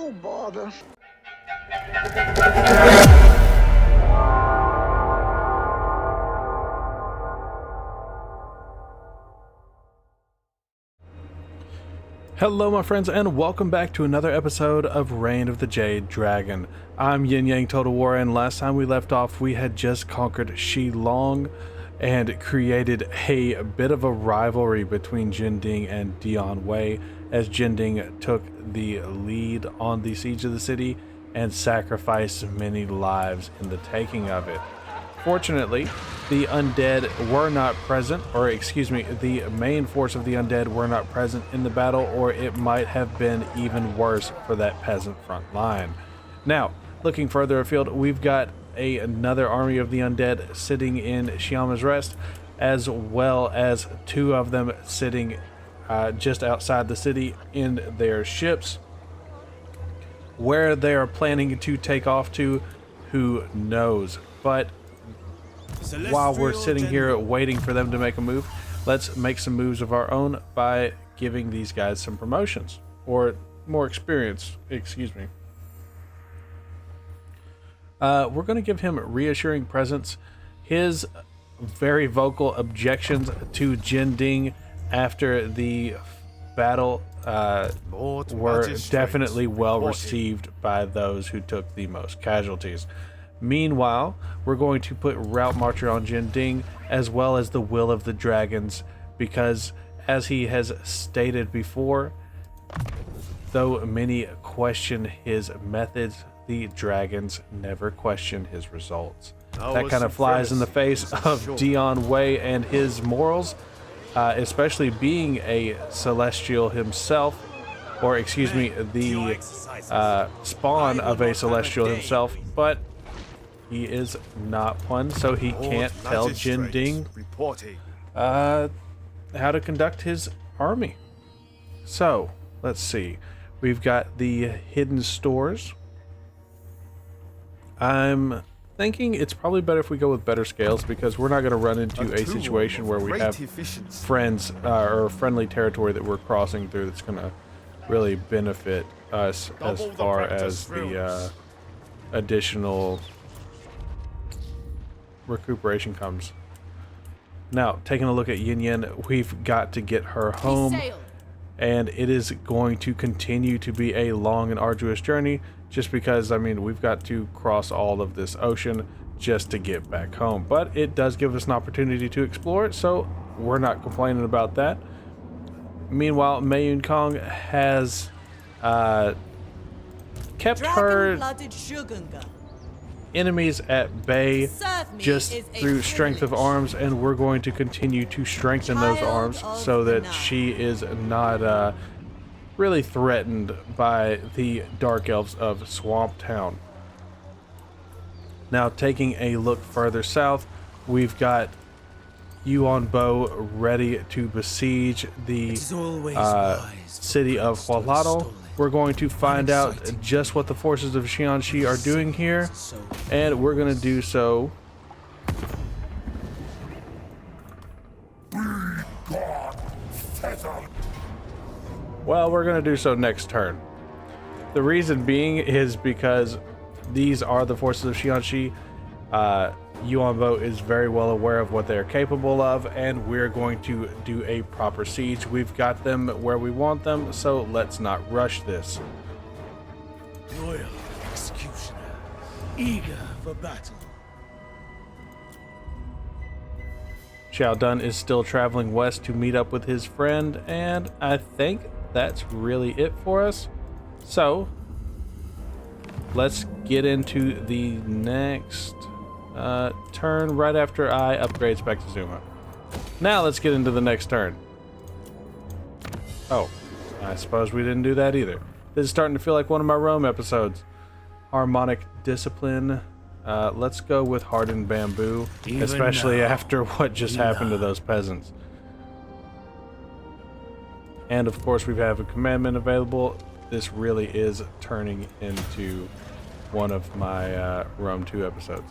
Oh, bother. Hello my friends, and welcome back to another episode of Reign of the Jade Dragon. I'm Yin Yang Total War, and last time we left off we had just conquered Shilong and created a bit of a rivalry between Jin Ding and Dian Wei, as Jin Ding took the lead on the siege of the city and sacrificed many lives in the taking of it. Fortunately, the undead were not present, or excuse me, the main force of the undead were not present in the battle, or it might have been even worse for that peasant front line. Now, looking further afield, we've got another army of the undead sitting in Xiama's Rest, as well as two of them sitting just outside the city in their ships. Where they are planning to take off to, who knows? But while we're sitting here waiting for them to make a move, let's make some moves of our own by giving these guys some promotions, or more experience, excuse me. We're going to give him Reassuring Presence. His very vocal objections to Jin Ding after the battle were definitely well received by those who took the most casualties. Meanwhile, we're going to put Route Marcher on Jin Ding, as well as the Will of the Dragons, because as he has stated before, though many question his methods, the dragons never question his results. That kind of flies in the face of Dian Wei and his morals, especially being a celestial himself, or excuse me, the spawn of a celestial himself, but he is not one, so he can't tell Jin Ding how to conduct his army. So, let's see. We've got the hidden stores. I'm thinking it's probably better if we go with better scales, because we're not going to run into a situation where we have friends or friendly territory that we're crossing through that's going to really benefit us as far as the additional recuperation comes. Now, taking a look at Yin Yin, we've got to get her home, and it is going to continue to be a long and arduous journey, just because, I mean, we've got to cross all of this ocean just to get back home. But it does give us an opportunity to explore it, so we're not complaining about that. Meanwhile, Mayun Kong has kept her enemies at bay just through strength of arms, and we're going to continue to strengthen those arms so that she is not really threatened by the Dark Elves of Swamp Town. Now, taking a look further south, we've got Yuan Bo ready to besiege the city of Hualado. We're going to find out just what the forces of Xianxi are doing here, and we're going to do so next turn. The reason being is because these are the forces of Xianxi. Yuan Bo is very well aware of what they are capable of, and we're going to do a proper siege. We've got them where we want them, so let's not rush this. Loyal executioner, eager for battle. Xiao Dun is still traveling west to meet up with his friend, and I think that's really it for us. So let's get into the next turn right after I upgrade Spectazuma. Now let's get into the next turn. Oh, I suppose we didn't do that either. This is starting to feel like one of my Rome episodes. Harmonic Discipline. Let's go with Hardened Bamboo, especially after what just happened to those peasants. And of course we have a commandment available. This really is turning into one of my Rome 2 episodes.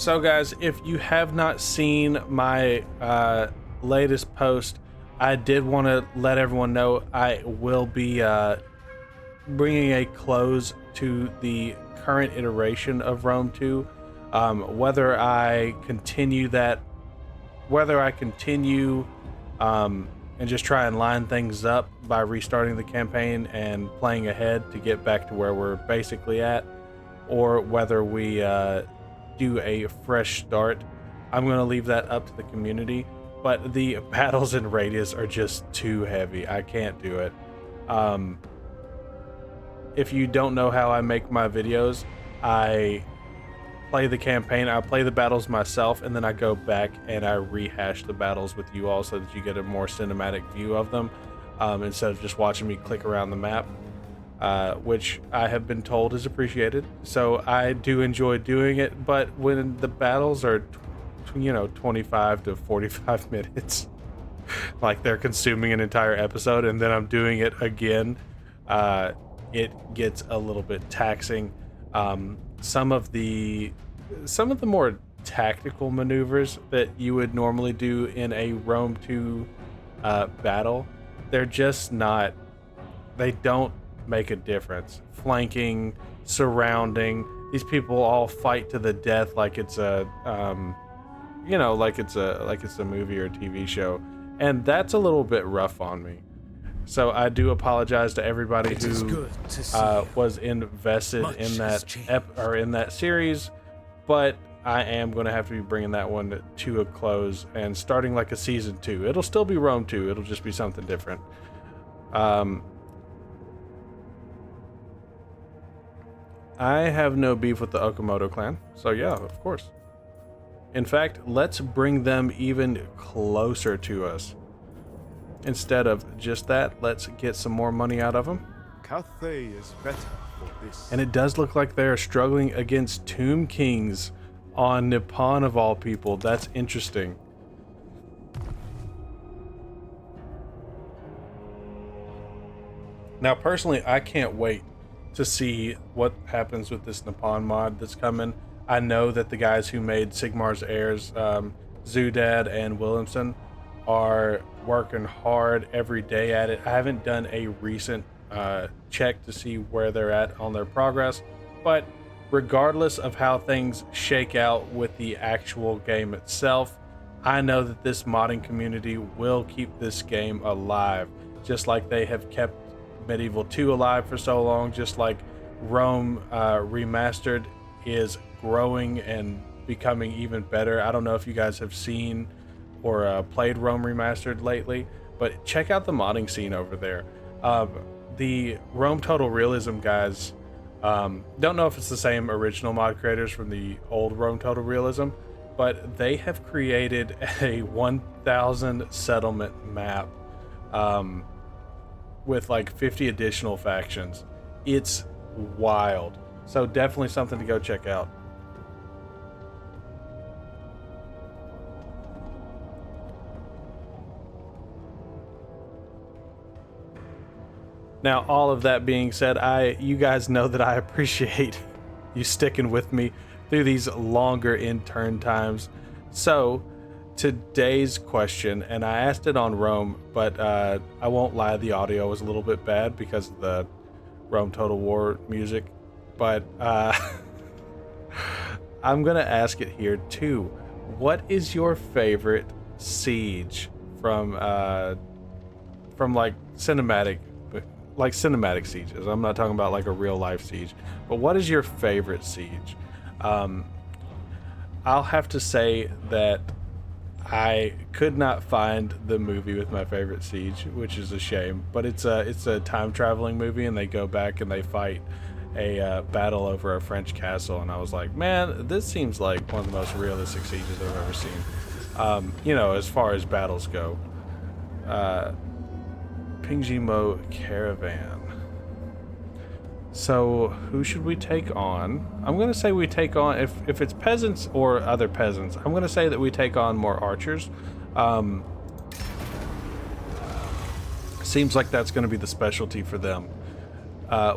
So guys, if you have not seen my latest post, I did want to let everyone know I will be bringing a close to the current iteration of Rome 2. Whether I continue and just try and line things up by restarting the campaign and playing ahead to get back to where we're basically at, or whether we do a fresh start, I'm going to leave that up to the community. But the battles in Radius are just too heavy. I can't do it. If you don't know how I make my videos, I play the campaign, I play the battles myself, and then I go back and I rehash the battles with you all so that you get a more cinematic view of them, instead of just watching me click around the map, which I have been told is appreciated. So I do enjoy doing it, but when the battles are 25 to 45 minutes, like they're consuming an entire episode, and then I'm doing it again, it gets a little bit taxing. Some of the more tactical maneuvers that you would normally do in a Rome 2 battle, they're just not, they don't make a difference. Flanking, surrounding, these people all fight to the death like it's a like it's a movie or a TV show, and that's a little bit rough on me. So I do apologize to everybody who was invested in that in that series, but I am going to have to be bringing that one to a close and starting like a season 2. It'll still be Rome 2. It'll just be something different. I have no beef with the Okamoto clan, so yeah, of course. In fact, let's bring them even closer to us. Instead of just that, let's get some more money out of them. Cathay is better for this. And it does look like they're struggling against Tomb Kings on Nippon of all people. That's interesting. Now, personally, I can't wait to see what happens with this Nippon mod that's coming. I know that the guys who made Sigmar's Heirs, Zoodad and Williamson, are working hard every day at it. I haven't done a recent check to see where they're at on their progress, but regardless of how things shake out with the actual game itself, I know that this modding community will keep this game alive, just like they have kept Medieval 2 alive for so long, just like Rome Remastered is growing and becoming even better. I don't know if you guys have seen or played Rome Remastered lately, but check out the modding scene over there. The Rome Total Realism guys, don't know if it's the same original mod creators from the old Rome Total Realism, but they have created a 1,000 settlement map with like 50 additional factions. It's wild. So definitely something to go check out. Now, all of that being said, you guys know that I appreciate you sticking with me through these longer in-turn times. So, today's question, and I asked it on Rome, but I won't lie, the audio was a little bit bad because of the Rome Total War music. But I'm gonna ask it here too. What is your favorite siege from like cinematic sieges? I'm not talking about like a real life siege, but what is your favorite siege? I'll have to say that I could not find the movie with my favorite siege, which is a shame, but it's a time traveling movie, and they go back and they fight a battle over a French castle, and I was like, man, this seems like one of the most realistic sieges I've ever seen, as far as battles go. Pingjimo Caravan. So who should we take on? I'm gonna say we take on, if it's peasants or other peasants, I'm gonna say that we take on more archers. Seems like that's gonna be the specialty for them.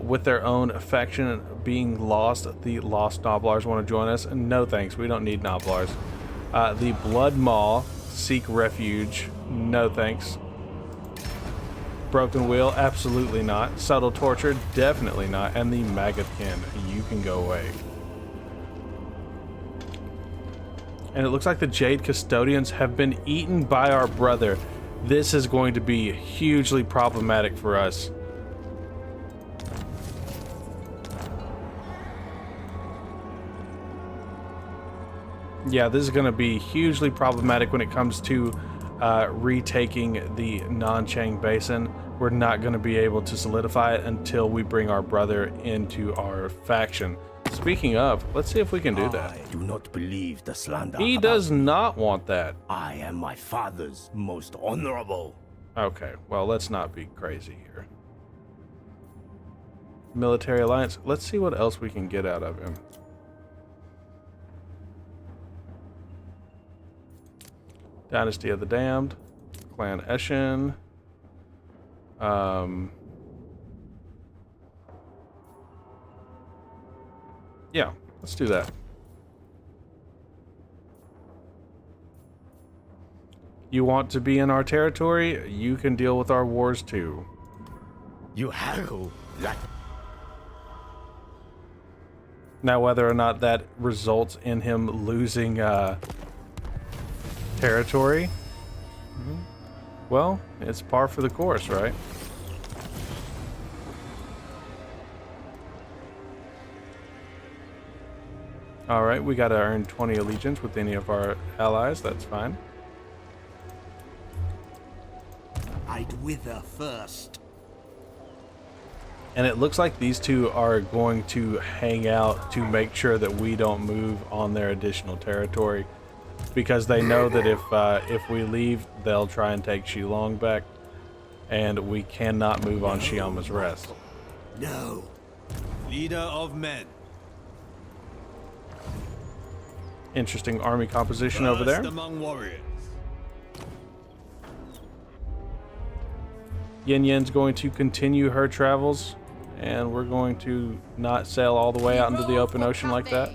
with their own faction being lost, the Lost Noblars want to join us. No thanks, we don't need Noblars. The Blood Maw seek refuge. No thanks. Broken Wheel, absolutely not. Subtle Torture, definitely not. And the Maggotkin, you can go away. And it looks like the Jade Custodians have been eaten by our brother. This is going to be hugely problematic for us. Yeah, this is going to be hugely problematic when it comes to retaking the Nanchang Basin. We're not going to be able to solidify it until we bring our brother into our faction. Speaking of, let's see if we can do that. I do not believe the slander. He does not want that. I am my father's most honorable. Okay, well, let's not be crazy here. Military alliance. Let's see what else we can get out of him. Dynasty of the Damned, Clan Eshin. Yeah, let's do that. You want to be in our territory? You can deal with our wars too. You have that. Now, whether or not that results in him losing territory, well, it's par for the course, right? All right, we got to earn 20 allegiance with any of our allies. That's fine. I'd wither first. And it looks like these two are going to hang out to make sure that we don't move on their additional territory, because they know that if we leave, they'll try and take Shilong back, and we cannot move on Shiama's Rest. No. Leader of men. Interesting army composition over there. First among warriors. Yin Yan's going to continue her travels, and we're going to not sail all the way out into the open ocean like that.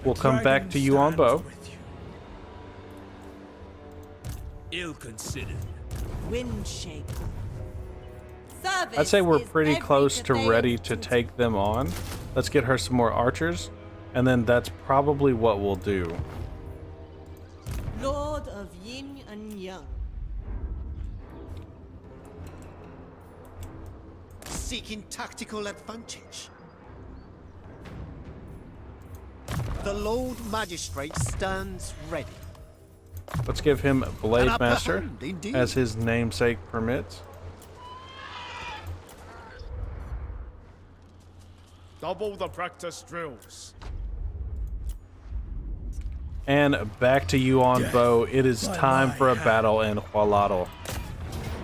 We'll come back to you on bow. Ill considered. Wind shaker. I'd say we're pretty close to ready to take them on. Let's get her some more archers, and then that's probably what we'll do. Lord of Yin and Yang. Seeking tactical advantage. The Lord Magistrate stands ready. Let's give him Blade An upper Master, hand, indeed. as his namesake permits. Double the practice drills. And back to you on bow. It is time for a battle in Hualatl.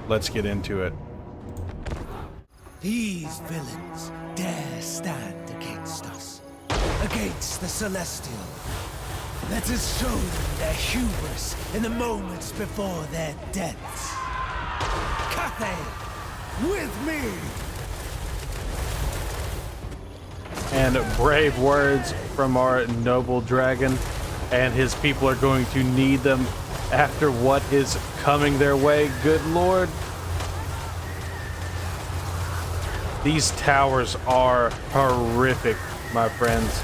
Let's get into it. These villains dare stand against us, against the Celestial. Let us show them their hubris in the moments before their deaths. Cathay, with me! And brave words from our noble dragon, and his people are going to need them after what is coming their way. Good Lord. These towers are horrific, my friends.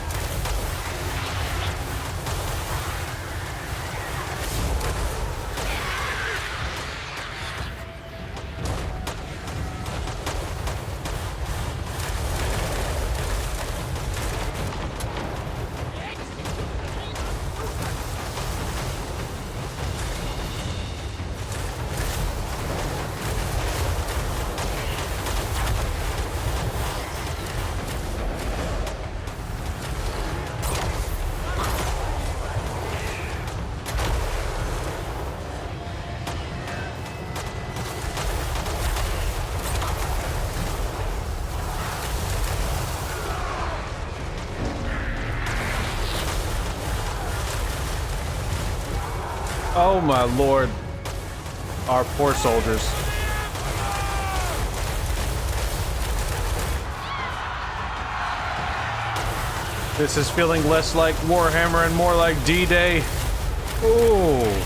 Oh my lord. Our poor soldiers. This is feeling less like Warhammer and more like D-Day. Ooh.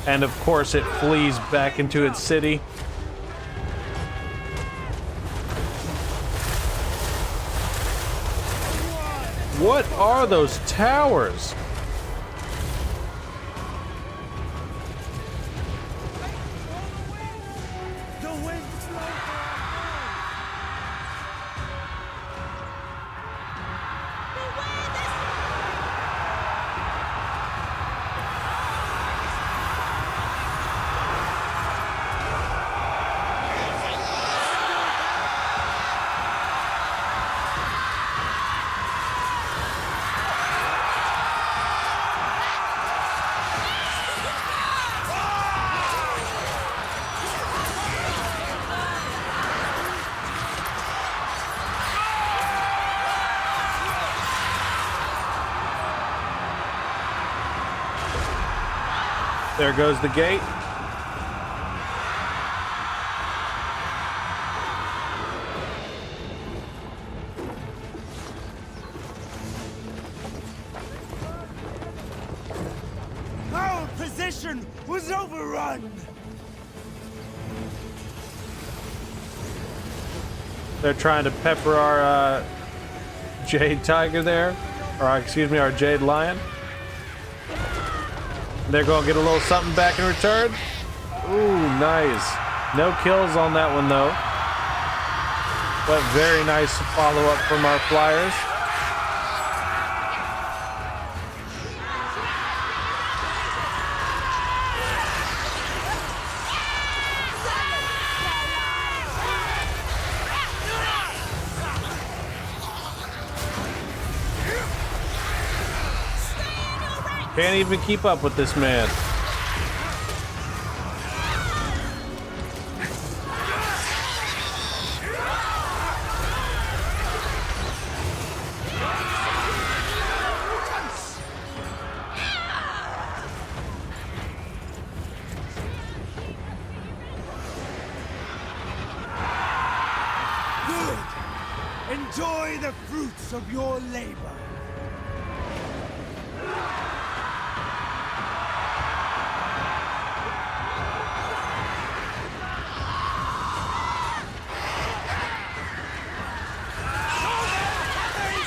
And of course it flees back into its city. What are those towers? There goes the gate. Our position was overrun. They're trying to pepper our Jade Tiger there, or excuse me, our Jade Lion. They're gonna get a little something back in return. Ooh, nice. No kills on that one though. But very nice follow-up from our flyers. Can't even keep up with this man. Good. Enjoy the fruits of your labor.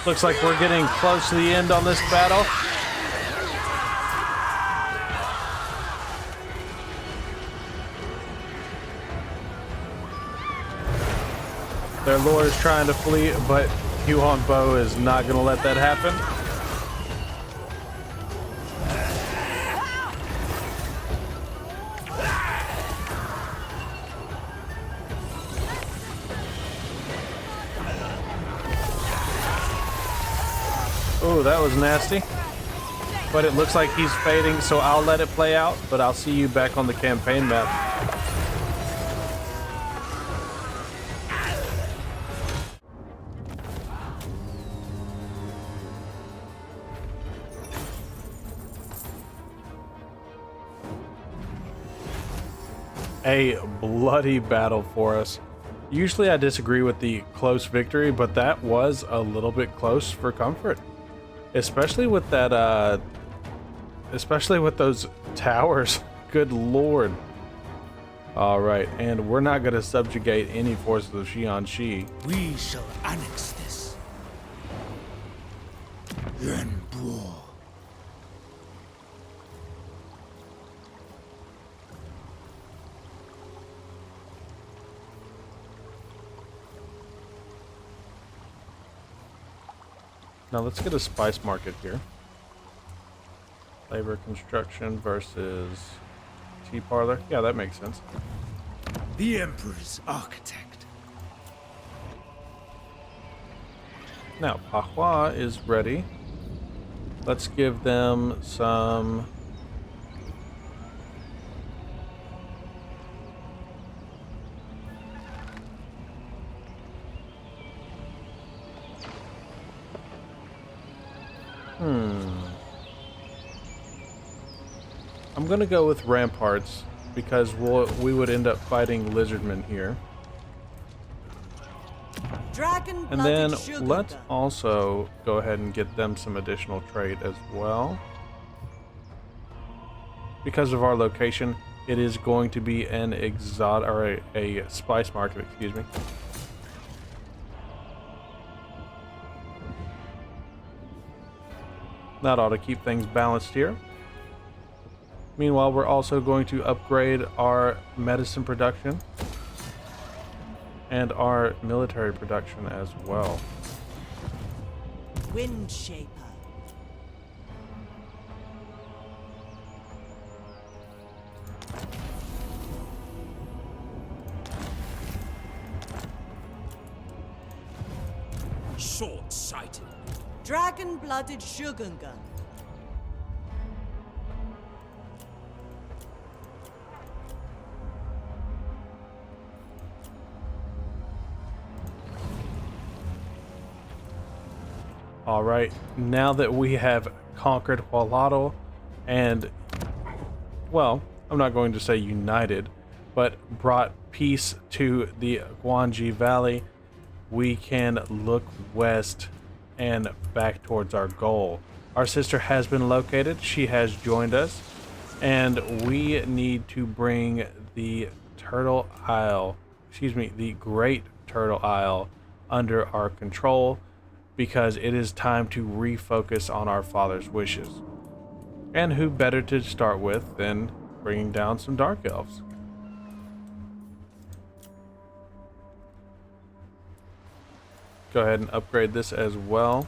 Looks like we're getting close to the end on this battle. Their lord is trying to flee, but Huon Bo is not going to let that happen. Oh, that was nasty. But it looks like he's fading, so I'll let it play out, but I'll see you back on the campaign map. A bloody battle for us. Usually I disagree with the close victory, but that was a little bit close for comfort. Especially with that, especially with those towers. Good lord. Alright, and we're not going to subjugate any forces of Xi'an. We shall annex this. Renbo. Now let's get a spice market here. Labor construction versus tea parlor. Yeah, that makes sense. The Emperor's architect. Now, Pahua is ready. Let's give them some... I'm gonna go with ramparts because we would end up fighting lizardmen here. Dragon And then blooded let's sugar. also go ahead and get them some additional trade as well. Because of our location, it is going to be an exotic or a spice market, excuse me. That ought to keep things balanced here. Meanwhile, we're also going to upgrade our medicine production and our military production as well. Wind shaper. Short-sighted. Dragon blooded Shugunga. Alright, now that we have conquered Hualado and, well, I'm not going to say united, but brought peace to the Guanji Valley, we can look west and back towards our goal. Our sister has been located, she has joined us, and we need to bring the Turtle Isle, the Great Turtle Isle under our control, because it is time to refocus on our father's wishes. And who better to start with than bringing down some Dark Elves? Go ahead and upgrade this as well.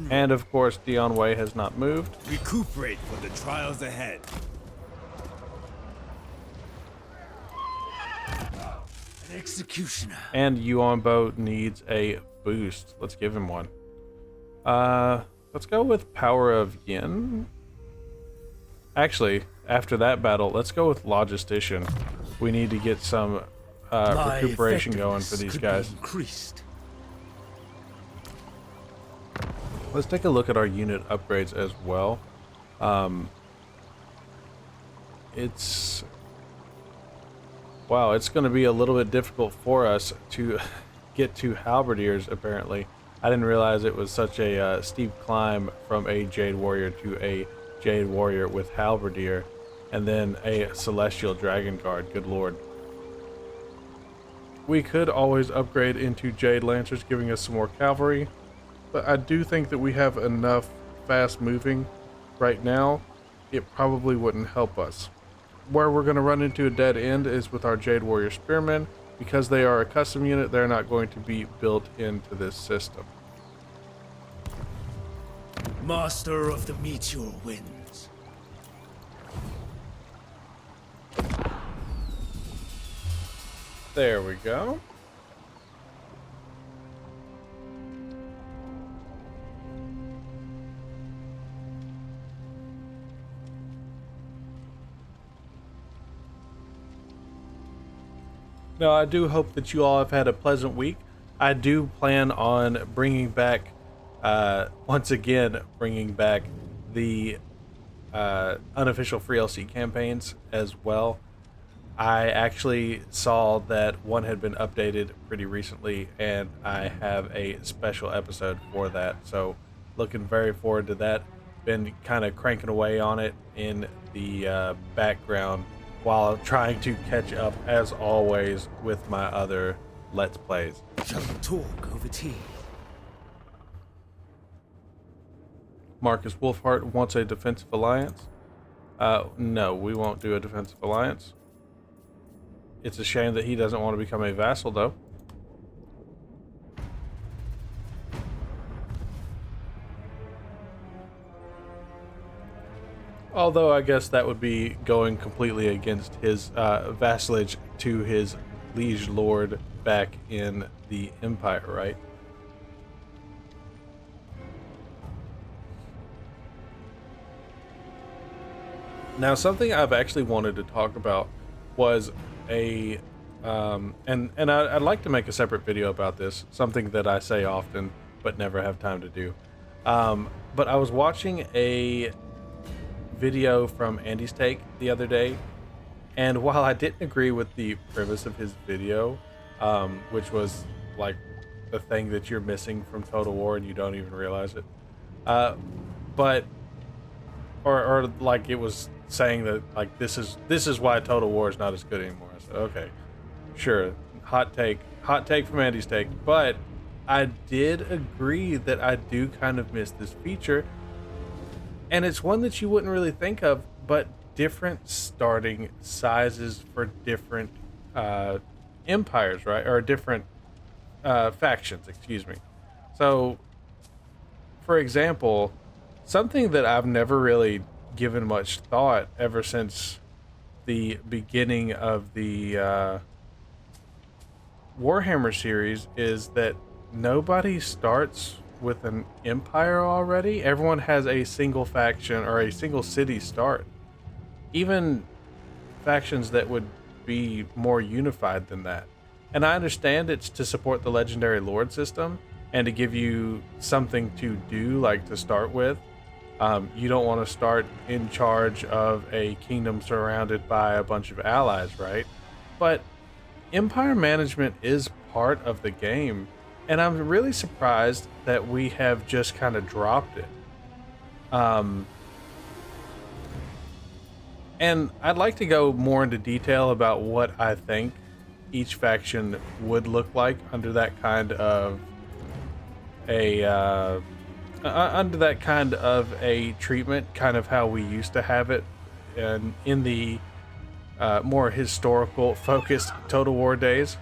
And of course, Dian Wei has not moved. Recuperate for the trials ahead. An executioner. And Yuanbo needs a boost. Let's give him one. Let's go with Power of Yin. Actually, after that battle, let's go with Logistician. We need to get some recuperation going for these guys. Increased. Let's take a look at our unit upgrades as well. Wow, it's going to be a little bit difficult for us to get to halberdiers, apparently. I didn't realize it was such a steep climb from a Jade Warrior to a Jade Warrior with halberdier, and then a Celestial Dragon Guard. Good lord. We could always upgrade into Jade Lancers, giving us some more cavalry, but I do think that we have enough fast moving right now. It probably wouldn't help us. Where we're going to run into a dead end is with our Jade Warrior Spearmen. Because they are a custom unit, they're not going to be built into this system. Master of the Meteor Winds. There we go. Now, I do hope that you all have had a pleasant week. I do plan on bringing back, once again, bringing back the unofficial free LC campaigns as well. I actually saw that one had been updated pretty recently, and I have a special episode for that. So, looking very forward to that. Been kind of cranking away on it in the background, while trying to catch up, as always, with my other Let's Plays. Shall we talk over tea? Marcus Wolfhart wants a defensive alliance. No, we won't do a defensive alliance. It's a shame that he doesn't want to become a vassal, though. Although I guess that would be going completely against his vassalage to his liege lord back in the Empire, right? Now, something I've actually wanted to talk about was a, I'd like to make a separate video about this, something that I say often but never have time to do. But I was watching a video from Andy's Take the other day, and while I didn't agree with the premise of his video, which was like the thing that you're missing from Total War and you don't even realize it, but or like it was saying that like this is why Total War is not as good anymore. I said, okay, sure, hot take from Andy's Take, but I did agree that I do kind of miss this feature, and it's one that you wouldn't really think of, but different starting sizes for different empires, right? Or different factions, excuse me. So, for example, something that I've never really given much thought ever since the beginning of the Warhammer series is that nobody starts with an empire already. Everyone has a single faction or a single city start. Even factions that would be more unified than that. And I understand it's to support the legendary lord system and to give you something to do, like to start with. You don't want to start in charge of a kingdom surrounded by a bunch of allies, right? But empire management is part of the game, and I'm really surprised that we have just kind of dropped it. And I'd like to go more into detail about what I think each faction would look like under that kind of a treatment, kind of how we used to have it, and in the more historical focused Total War days.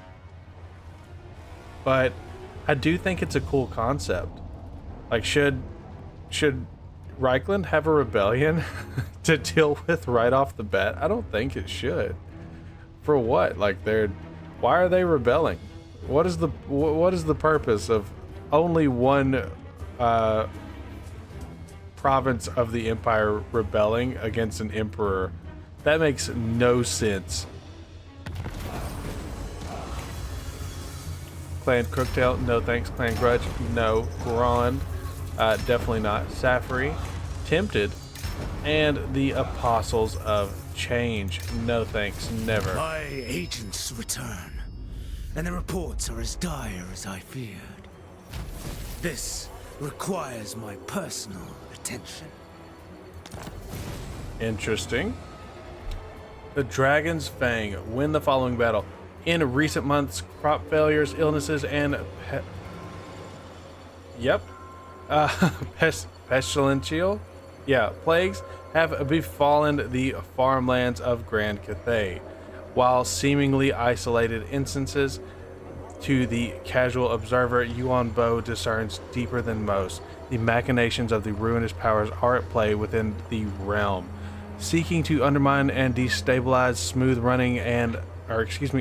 But I do think it's a cool concept. Like, should Reichland have a rebellion to deal with right off the bat? I don't think it should. For what? Like, why are they rebelling? What is the purpose of only one province of the Empire rebelling against an emperor? That makes no sense. Clan Crooktail, no thanks. Clan Grudge, no. Grand, definitely not. Safari, Tempted, and the Apostles of Change, no thanks, never. My agents return, and the reports are as dire as I feared. This requires my personal attention. Interesting. The Dragon's Fang win the following battle. In recent months, crop failures, illnesses, and pestilential, plagues have befallen the farmlands of Grand Cathay. While seemingly isolated instances, to the casual observer, Yuan Bo discerns deeper than most. The machinations of the ruinous powers are at play within the realm, seeking to undermine and destabilize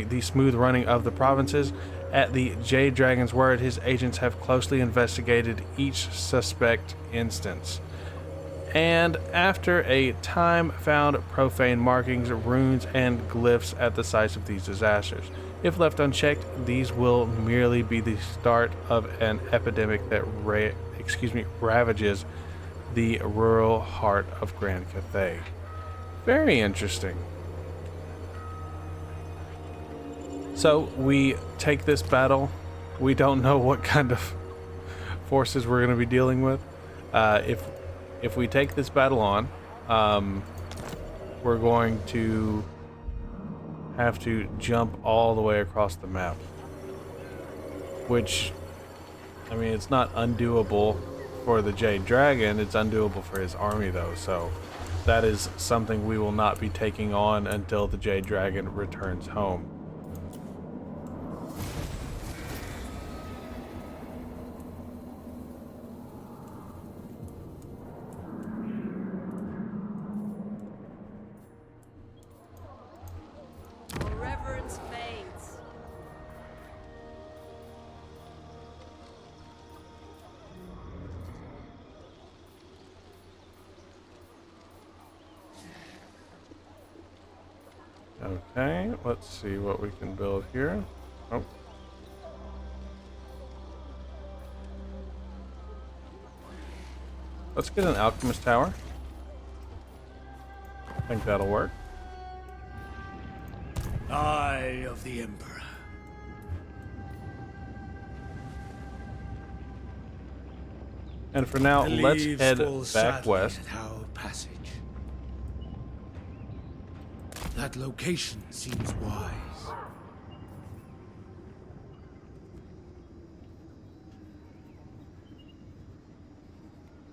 the smooth running of the provinces. At the Jade Dragon's word, his agents have closely investigated each suspect instance, and after a time found profane markings, runes, and glyphs at the sites of these disasters. If left unchecked, these will merely be the start of an epidemic that ravages the rural heart of Grand Cathay. Very interesting. So we take this battle. We don't know what kind of forces we're going to be dealing with. If we take this battle on, we're going to have to jump all the way across the map. Which, I mean, it's not undoable for the Jade Dragon. It's undoable for his army, though. So that is something we will not be taking on until the Jade Dragon returns home. Okay, let's see what we can build here. Oh. Let's get an alchemist tower. I think that'll work. Eye of the Emperor. And for now, The let's leaves head fall back sadly west. at our passage. That location seems wise.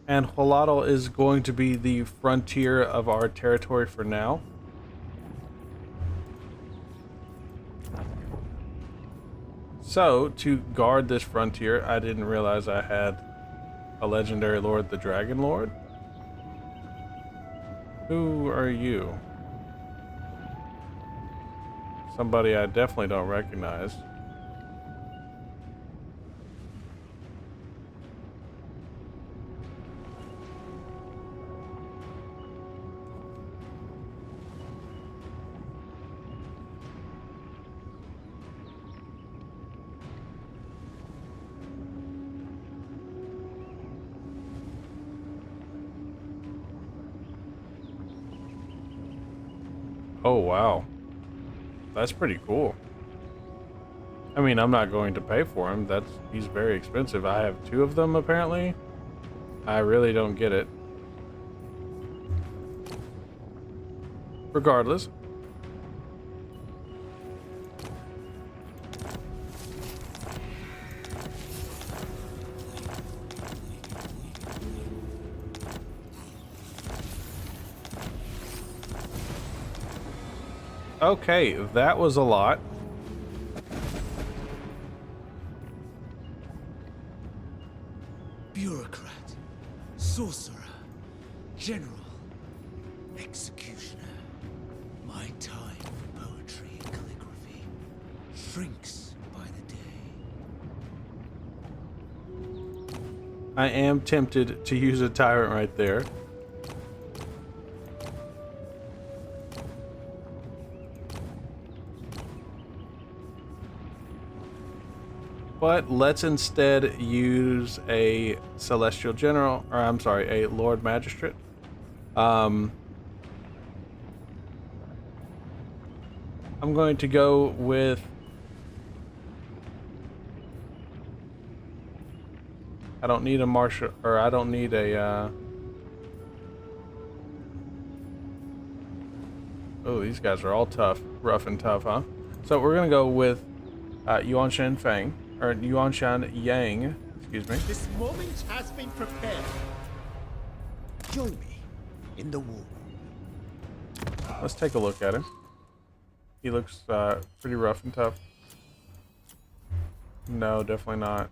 And Hualatl is going to be the frontier of our territory for now. So, to guard this frontier, I didn't realize I had a legendary lord, the Dragon Lord. Who are you? Somebody I definitely don't recognize. Oh, wow. That's pretty cool. I mean, I'm not going to pay for him. He's very expensive. I have 2 of them, apparently. I really don't get it. Regardless. Okay, that was a lot. Bureaucrat, sorcerer, general, executioner. My time for poetry and calligraphy shrinks by the day. I am tempted to use a tyrant right there. But let's instead use a celestial general, or I'm sorry, a lord magistrate. I'm going to go with I don't need a martial, or I don't need a oh, these guys are all tough, rough and tough, huh? So we're gonna go with Yuan Shan Fang. Or Yuan Shan Yang, excuse me. This moment has been prepared. Join me in the war. Let's take a look at him. He looks pretty rough and tough. No, definitely not.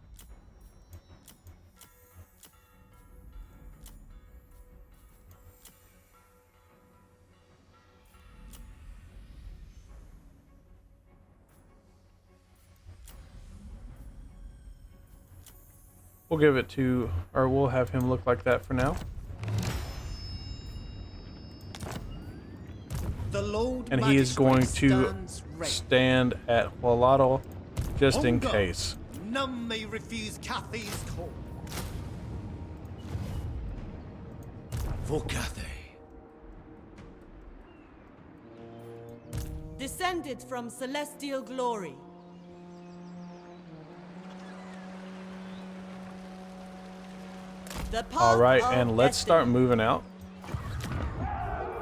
We'll give it to, or we'll have him look like that for now. The Lord And he is going Magistrate to stands ready. stand at Hualatl just in On guard. case. None may refuse Cathy's call. For Cathay. Descended from celestial glory. The path All right, of and let's start destiny. moving out.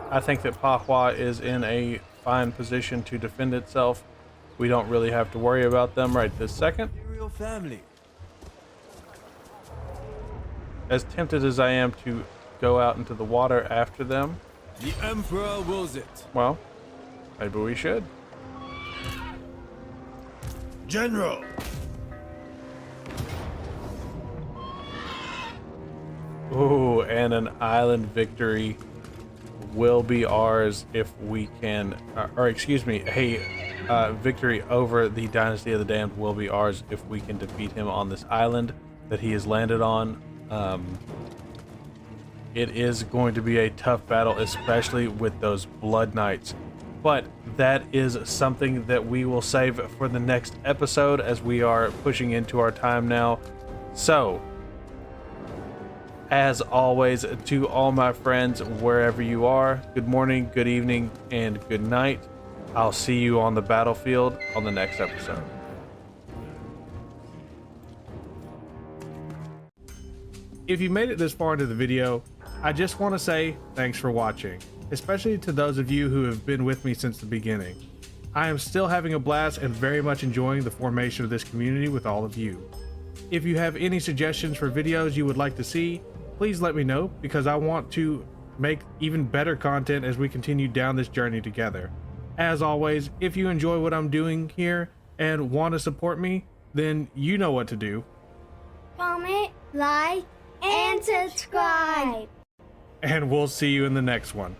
I think that Pahua is in a fine position to defend itself. We don't really have to worry about them right this second. Imperial family. As tempted as I am to go out into the water after them, The Emperor wills it. well, maybe we should. General. Ooh, and an island victory will be ours if we can, or excuse me, a victory over the Dynasty of the Damned will be ours if we can defeat him on this island that he has landed on. It is going to be a tough battle, especially with those Blood Knights but that is something that we will save for the next episode as we are pushing into our time now. So, as always, to all my friends, wherever you are, good morning, good evening, and good night. I'll see you on the battlefield on the next episode. If you made it this far into the video, I just want to say thanks for watching, especially to those of you who have been with me since the beginning. I am still having a blast and very much enjoying the formation of this community with all of you. If you have any suggestions for videos you would like to see, please let me know, because I want to make even better content as we continue down this journey together. As always, if you enjoy what I'm doing here and want to support me, then you know what to do. Comment, like, and subscribe. And we'll see you in the next one.